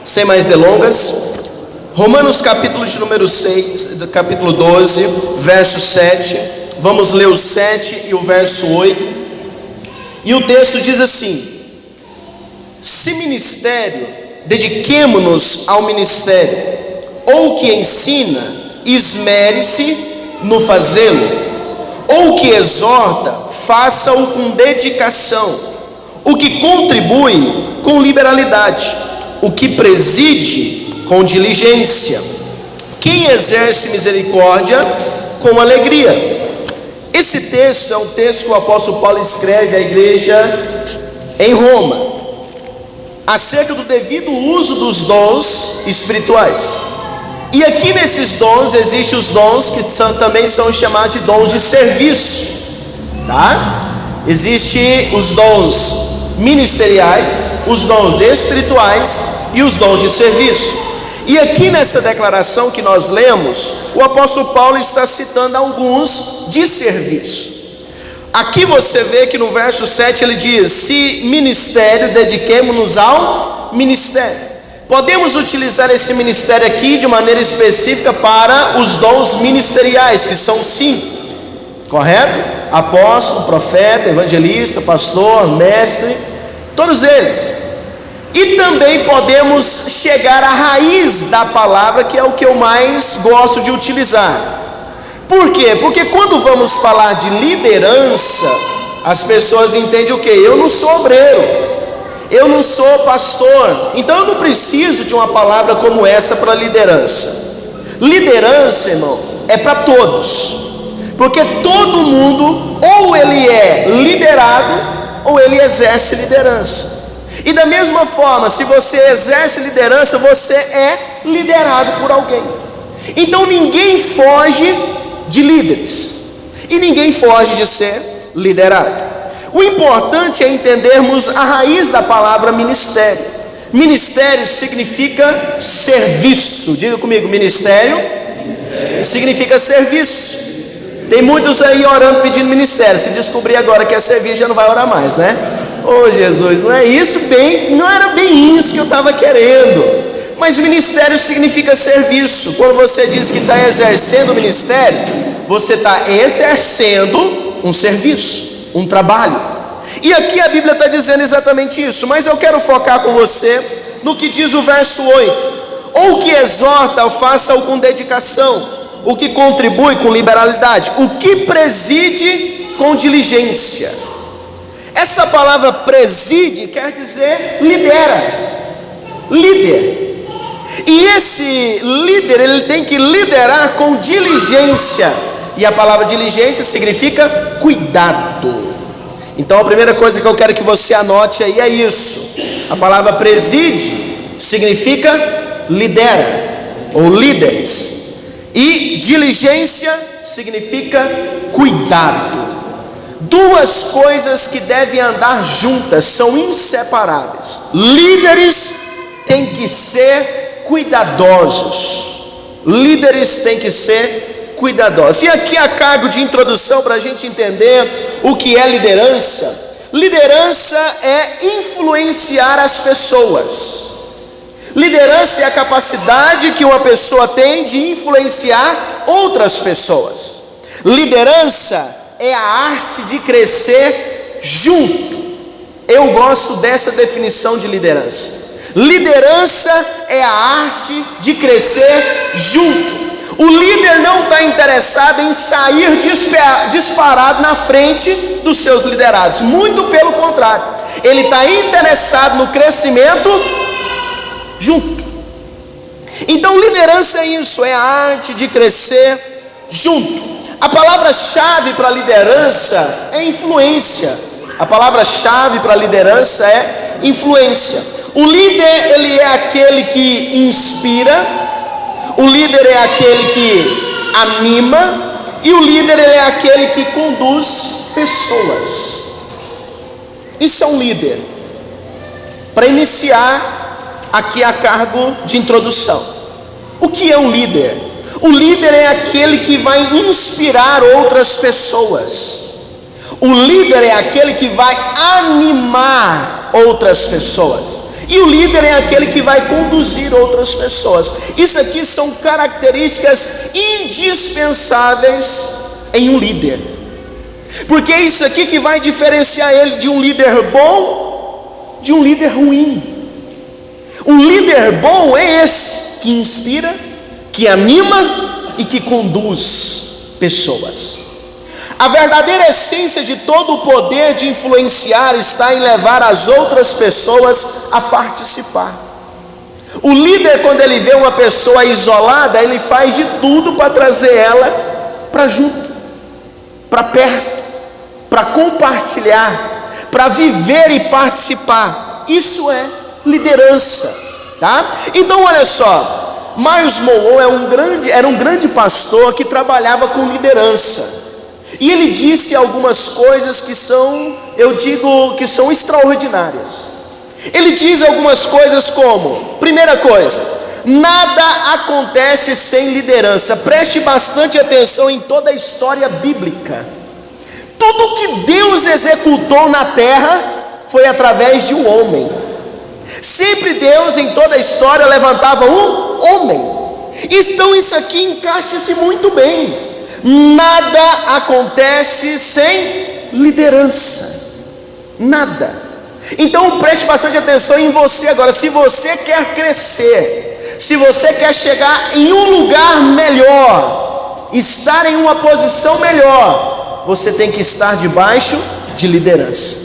Sem mais delongas, Romanos capítulo de número 6, capítulo 12, verso 7, vamos ler o 7 e o verso 8, e o texto diz assim: se ministério, dediquemo-nos ao ministério, ou que ensina, esmere-se no fazê-lo, ou que exorta, faça-o com dedicação, o que contribui com liberalidade, o que preside com diligência, quem exerce misericórdia com alegria. Esse texto é um texto que o apóstolo Paulo escreve à igreja em Roma, acerca do devido uso dos dons espirituais. E aqui nesses dons existem os dons que também são chamados de dons de serviço, tá? Existem os dons ministeriais, os dons espirituais e os dons de serviço. E aqui nessa declaração que nós lemos, o apóstolo Paulo está citando alguns de serviço. Aqui você vê que no verso 7 ele diz: se ministério, dediquemo-nos ao ministério. Podemos utilizar esse ministério aqui de maneira específica para os dons ministeriais, que são 5, correto? Apóstolo, profeta, evangelista, pastor, mestre, todos eles. E também podemos chegar à raiz da palavra, que é o que eu mais gosto de utilizar. Por quê? Porque quando vamos falar de liderança, as pessoas entendem o quê? Eu não sou obreiro, eu não sou pastor, então eu não preciso de uma palavra como essa para liderança. Liderança, irmão, é para todos, porque todo mundo, ou ele é liderado, ou ele exerce liderança. E da mesma forma, se você exerce liderança, você é liderado por alguém. Então ninguém foge de líderes, e ninguém foge de ser liderado. O importante é entendermos a raiz da palavra ministério. Ministério significa serviço. Diga comigo, ministério significa serviço. Tem muitos aí orando pedindo ministério. Se descobrir agora que é serviço, já não vai orar mais, né? Oh Jesus, não é isso bem, não era bem isso que eu estava querendo. Mas ministério significa serviço. Quando você diz que está exercendo o ministério, você está exercendo um serviço, um trabalho. E aqui a Bíblia está dizendo exatamente isso. Mas eu quero focar com você no que diz o verso 8: ou que exorta, faça-o com dedicação, o que contribui com liberalidade, o que preside com diligência. Essa palavra preside quer dizer lidera, líder. E esse líder, ele tem que liderar com diligência. E a palavra diligência significa cuidado. Então a primeira coisa que eu quero que você anote aí é isso. A palavra preside significa lidera, ou líderes. E diligência significa cuidado. Duas coisas que devem andar juntas, são inseparáveis. Líderes têm que ser cuidadosos. Líderes têm que ser cuidadosos. E aqui a cargo de introdução para a gente entender o que é liderança. Liderança é influenciar as pessoas. Liderança é a capacidade que uma pessoa tem de influenciar outras pessoas. Liderança é a arte de crescer junto. Eu gosto dessa definição de liderança. Liderança é a arte de crescer junto. O líder não está interessado em sair disparado na frente dos seus liderados. Muito pelo contrário, ele está interessado no crescimento junto. Então liderança é isso, é a arte de crescer junto. A palavra-chave para liderança é influência. A palavra-chave para liderança é influência. O líder, ele é aquele que inspira, o líder é aquele que anima, e o líder, ele é aquele que conduz pessoas. Isso é um líder. Para iniciar aqui a cargo de introdução, o que é um líder? O líder é aquele que vai inspirar outras pessoas. O líder é aquele que vai animar outras pessoas. E o líder é aquele que vai conduzir outras pessoas. Isso aqui são características indispensáveis em um líder, porque é isso aqui que vai diferenciar ele de um líder bom de um líder ruim. Um líder bom é esse que inspira, que anima e que conduz pessoas. A verdadeira essência de todo o poder de influenciar está em levar as outras pessoas a participar. O líder, quando ele vê uma pessoa isolada, ele faz de tudo para trazer ela para junto, para perto, para compartilhar, para viver e participar. Isso é liderança, tá? Então olha só, Myles Munroe era um grande pastor que trabalhava com liderança, e ele disse algumas coisas que são, eu digo, que são extraordinárias. Ele diz algumas coisas como: primeira coisa, nada acontece sem liderança. Preste bastante atenção em toda a história bíblica. Tudo que Deus executou na terra foi através de um homem. Sempre Deus, em toda a história, levantava um homem. Então isso aqui encaixa-se muito bem. Nada acontece sem liderança. Nada. Então preste bastante atenção em você agora. Se você quer crescer, se você quer chegar em um lugar melhor, estar em uma posição melhor, você tem que estar debaixo de liderança.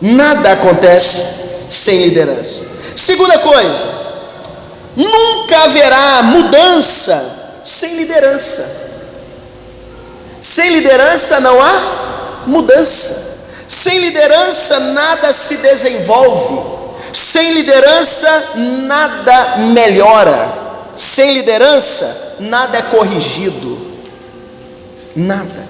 Nada acontece sem liderança. Segunda coisa, nunca haverá mudança sem liderança. Sem liderança não há mudança. Sem liderança nada se desenvolve. Sem liderança nada melhora. Sem liderança nada é corrigido. Nada.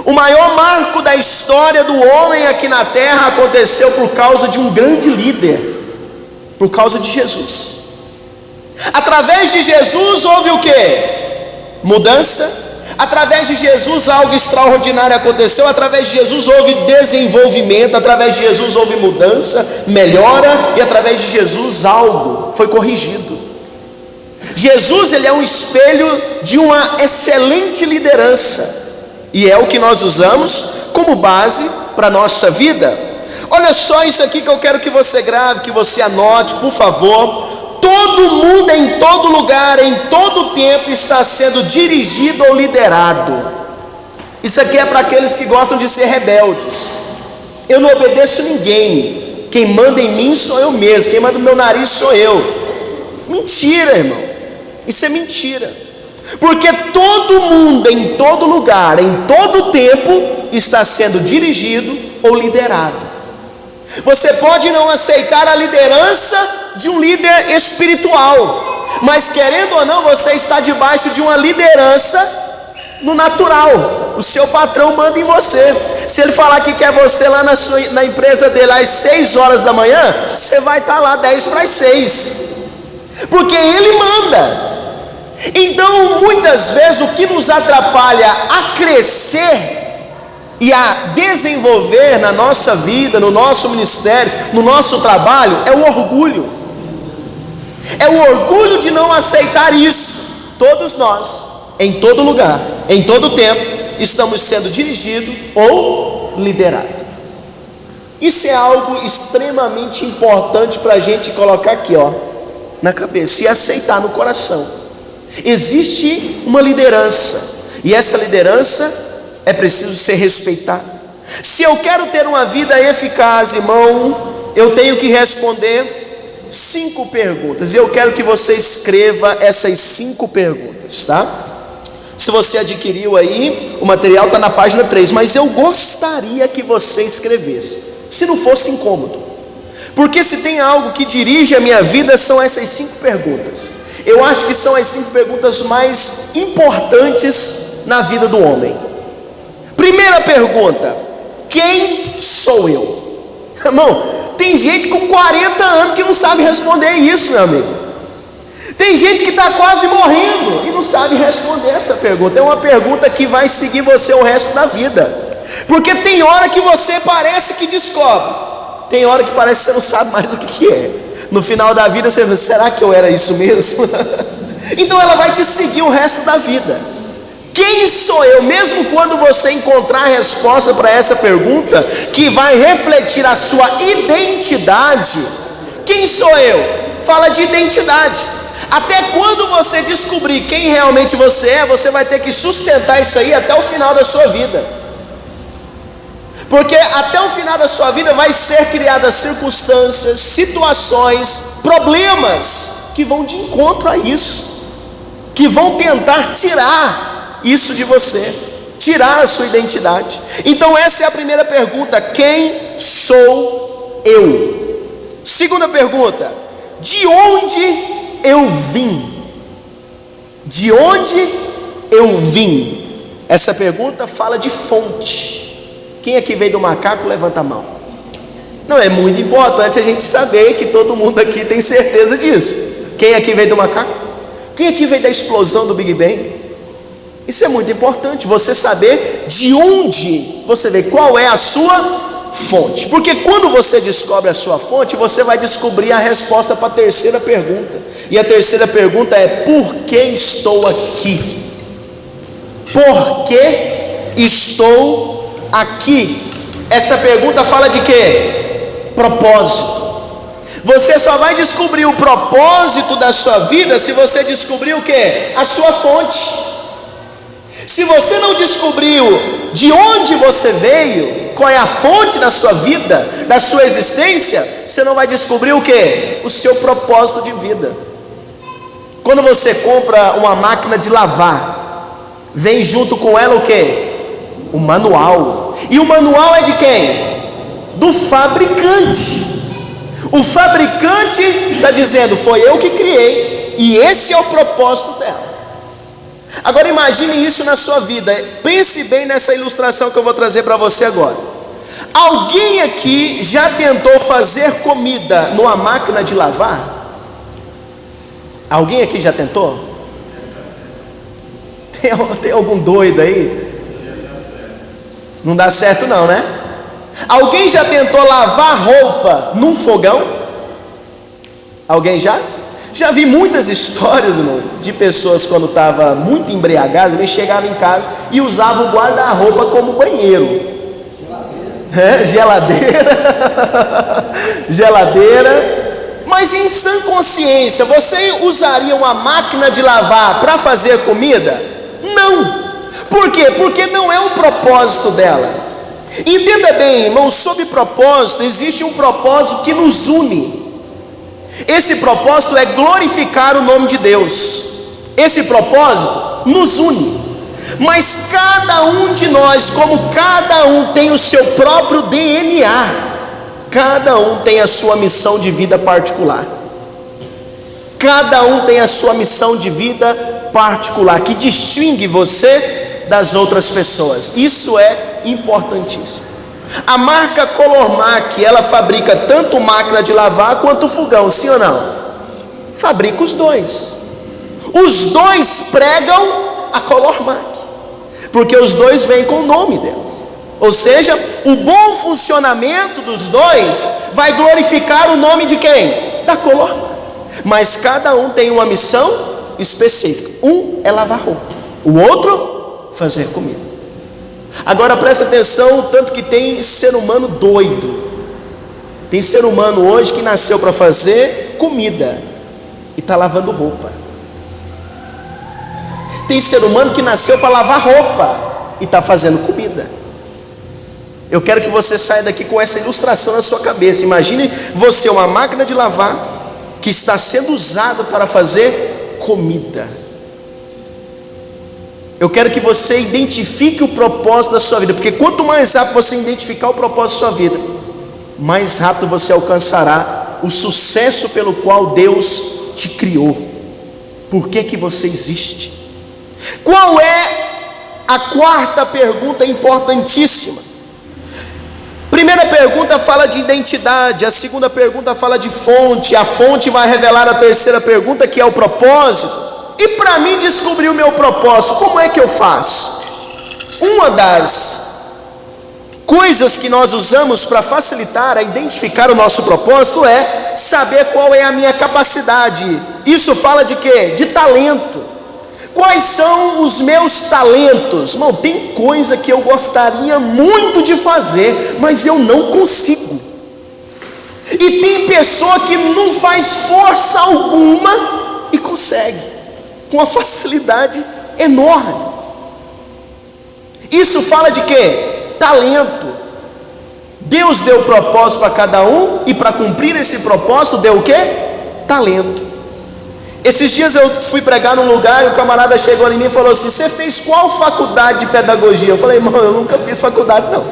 O maior marco da história do homem aqui na terra aconteceu por causa de um grande líder, por causa de Jesus. Através de Jesus houve o quê? Mudança. Através de Jesus algo extraordinário aconteceu. Através de Jesus houve desenvolvimento. Através de Jesus houve mudança, melhora. E através de Jesus algo foi corrigido. Jesus, ele é um espelho de uma excelente liderança, e é o que nós usamos como base para a nossa vida. Olha só isso aqui que eu quero que você grave, que você anote, por favor. Todo mundo, em todo lugar, em todo tempo, está sendo dirigido ou liderado. Isso aqui é para aqueles que gostam de ser rebeldes. Eu não obedeço ninguém. Quem manda em mim sou eu mesmo. Quem manda no meu nariz sou eu. Mentira, irmão. Isso é mentira. Porque todo mundo, em todo lugar, em todo tempo, está sendo dirigido ou liderado. Você pode não aceitar a liderança de um líder espiritual, mas querendo ou não, você está debaixo de uma liderança no natural. O seu patrão manda em você. Se ele falar que quer você lá na empresa dele às 6 horas da manhã, você vai estar lá 10 para as 6, porque ele manda. Então muitas vezes o que nos atrapalha a crescer e a desenvolver na nossa vida, no nosso ministério, no nosso trabalho, é o orgulho. É o orgulho de não aceitar isso. Todos nós, em todo lugar, em todo tempo, estamos sendo dirigidos ou liderados. Isso é algo extremamente importante para a gente colocar aqui, ó, na cabeça, e aceitar no coração. Existe uma liderança, e essa liderança é preciso ser respeitada. Se eu quero ter uma vida eficaz, irmão, eu tenho que responder 5 perguntas, e eu quero que você escreva essas 5 perguntas, tá? Se você adquiriu aí, o material está na página 3, mas eu gostaria que você escrevesse, se não fosse incômodo, porque se tem algo que dirige a minha vida, são essas 5 perguntas. Eu acho que são as 5 perguntas mais importantes na vida do homem. Primeira pergunta: quem sou eu? Irmão, tem gente com 40 anos que não sabe responder isso, meu amigo. Tem gente que está quase morrendo e não sabe responder essa pergunta. É uma pergunta que vai seguir você o resto da vida, porque tem hora que você parece que descobre, tem hora que parece que você não sabe mais do que é. No final da vida você fala, será que eu era isso mesmo? Então ela vai te seguir o resto da vida. Quem sou eu? Mesmo quando você encontrar a resposta para essa pergunta, que vai refletir a sua identidade, quem sou eu? Fala de identidade. Até quando você descobrir quem realmente você é, você vai ter que sustentar isso aí até o final da sua vida. Porque até o final da sua vida vai ser criadas circunstâncias, situações, problemas que vão de encontro a isso, que vão tentar tirar isso de você, tirar a sua identidade. Então essa é a primeira pergunta: quem sou eu? Segunda pergunta: de onde eu vim? De onde eu vim? Essa pergunta fala de fonte. Quem aqui veio do macaco, levanta a mão. Não, é muito importante a gente saber que todo mundo aqui tem certeza disso. Quem aqui veio do macaco? Quem aqui veio da explosão do Big Bang? Isso é muito importante, você saber de onde você veio, qual é a sua fonte. Porque quando você descobre a sua fonte, você vai descobrir a resposta para a terceira pergunta. E a terceira pergunta é: por que estou aqui? Por que estou aqui? Essa pergunta fala de quê? Propósito. Você só vai descobrir o propósito da sua vida se você descobrir o quê? A sua fonte. Se você não descobriu de onde você veio, qual é a fonte da sua vida, da sua existência, você não vai descobrir o quê? O seu propósito de vida. Quando você compra uma máquina de lavar, vem junto com ela o quê? O manual. E o manual é de quem? Do fabricante. O fabricante está dizendo: foi eu que criei, e esse é o propósito dela. Agora imagine isso na sua vida. Pense bem nessa ilustração que eu vou trazer para você agora. Alguém aqui já tentou fazer comida numa máquina de lavar? Alguém aqui já tentou? Tem algum doido aí? Não dá certo não, né? Alguém já tentou lavar roupa num fogão? Alguém já? Já vi muitas histórias, irmão, de pessoas quando estava muito embriagado, eles chegavam em casa e usavam o guarda-roupa como banheiro. Geladeira. Mas em sã consciência, você usaria uma máquina de lavar para fazer comida? Não. Por quê? Porque não é o propósito dela. Entenda bem, irmão, sob propósito existe um propósito que nos une. Esse propósito é glorificar o nome de Deus. Esse propósito nos une. Mas cada um de nós, como cada um tem o seu próprio DNA, cada um tem a sua missão de vida particular. Cada um tem a sua missão de vida particular, que distingue você das outras pessoas. Isso é importantíssimo. A marca Colormac, ela fabrica tanto máquina de lavar quanto fogão, sim ou não? Fabrica os dois. Os dois pregam a Colormac, porque os dois vêm com o nome deles. Ou seja, o bom funcionamento dos dois vai glorificar o nome de quem? Da Colormac. Mas cada um tem uma missão específica. Um é lavar roupa, o outro fazer comida. Agora presta atenção, tanto que tem ser humano doido. Tem ser humano hoje que nasceu para fazer comida e está lavando roupa. Tem ser humano que nasceu para lavar roupa e está fazendo comida. Eu quero que você saia daqui com essa ilustração na sua cabeça. Imagine você, uma máquina de lavar que está sendo usada para fazer comida. Eu quero que você identifique o propósito da sua vida, porque quanto mais rápido você identificar o propósito da sua vida, mais rápido você alcançará o sucesso pelo qual Deus te criou. Por que você existe? Qual é a quarta pergunta importantíssima? Primeira pergunta fala de identidade, a segunda pergunta fala de fonte, a fonte vai revelar a terceira pergunta, que é o propósito. E para mim descobrir o meu propósito, como é que eu faço? Uma das coisas que nós usamos para facilitar a identificar o nosso propósito é saber qual é a minha capacidade. Isso fala de quê? De talento. Quais são os meus talentos? Irmão, tem coisa que eu gostaria muito de fazer, mas eu não consigo. E tem pessoa que não faz força alguma e consegue, com uma facilidade enorme. Isso fala de quê? Talento. Deus deu propósito para cada um, e para cumprir esse propósito deu o quê? Talento. Esses dias eu fui pregar num lugar e o camarada chegou em mim e falou assim: você fez qual faculdade de pedagogia? Eu falei: irmão, eu nunca fiz faculdade não.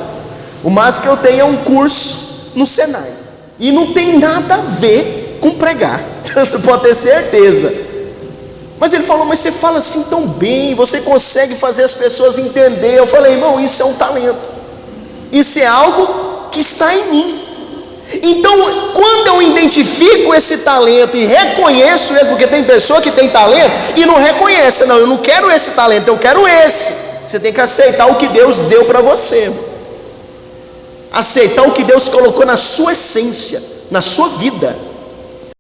O máximo que eu tenho é um curso no Senai, e não tem nada a ver com pregar, você pode ter certeza. Mas ele falou: mas você fala assim tão bem, você consegue fazer as pessoas entender. Eu falei: irmão, isso é um talento, isso é algo que está em mim. Então, quando eu identifico esse talento e reconheço ele, porque tem pessoa que tem talento e não reconhece: não, eu não quero esse talento, eu quero esse. Você tem que aceitar o que Deus deu para você, aceitar o que Deus colocou na sua essência, na sua vida.